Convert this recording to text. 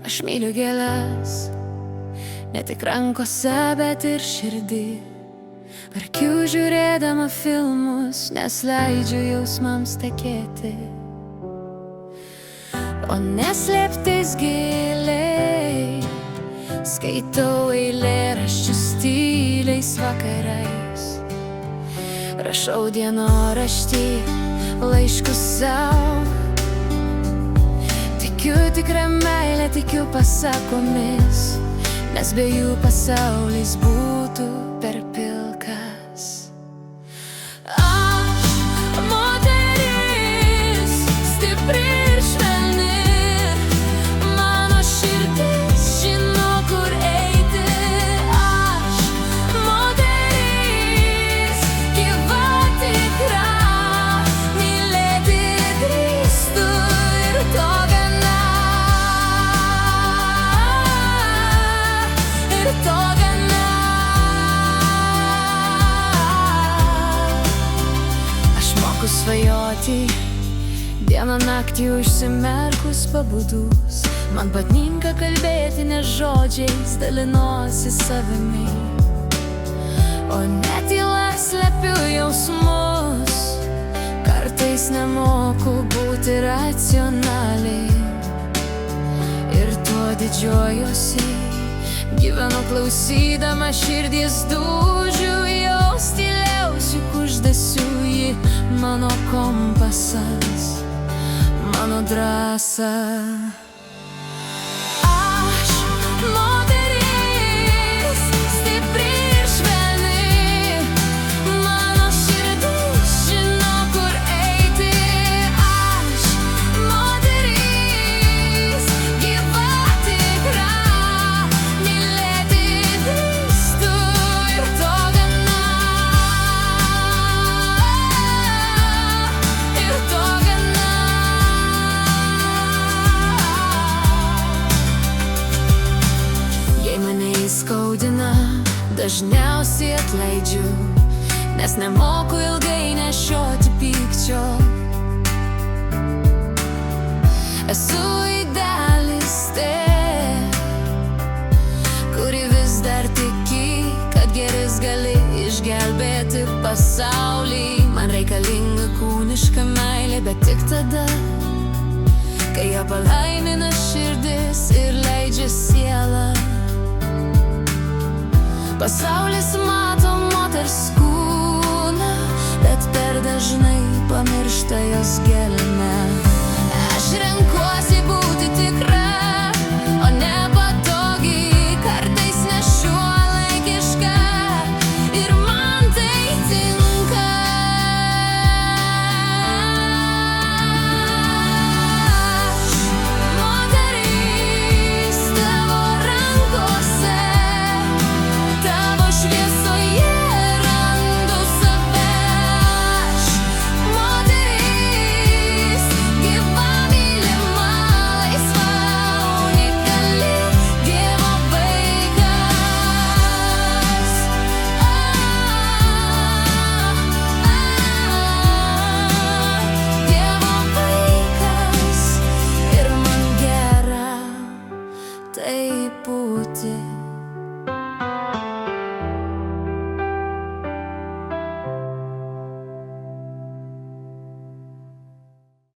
Aš myliu gėles, ne tik rankose, bet ir širdį. Verkiu žiūrėdama filmus, nes leidžiu jausmams tekėti. O neslėptis giliai, skaitau eilėraščius tyliais vakarais. Rašau dienoraštį, laiškus sau. Tikiu tikrą meilę, tikiu pasakomis, nes be jų pasaulis būtų per pilkas. Aš moteris, stipri ir švelni, mano širdis žino, kur eiti. Aš moteris, gyva tikra, mylėti drįstu ir to gana. Ir to gana. Aš moku svajoti, dieną naktį užsimerkus pabudus. Man patinka kalbėti ne žodžiais, dalinuosi savimi. O ne tyla slepiu jausmus, kartais nemoku būti racionaliai. Ir tuo didžiuojuosi, gyvenu klausydama širdies dūžių, jos tyliausių kuždesių. Ji mano kompasas, mano drąsa. Aš moteris, stipri ir švelni, mano širdis žino, kur eiti. Aš moteris, gyva tikra, mylėti drįstu ir to gana. Ir to gana. Jei mane įskaudina, dažniausiai atleidžiu, nes nemoku ilgai nešioti pykčio. Esu idealistė, kuri vis dar tiki, kad gėris gali išgelbėti pasaulį. Man reikalinga kūniška meilė, bet tik tada, kai ją palaimina širdis ir leidžia sielą. Pasaulis mato moters kūną, bet per dažnai pamiršta jos gelmę.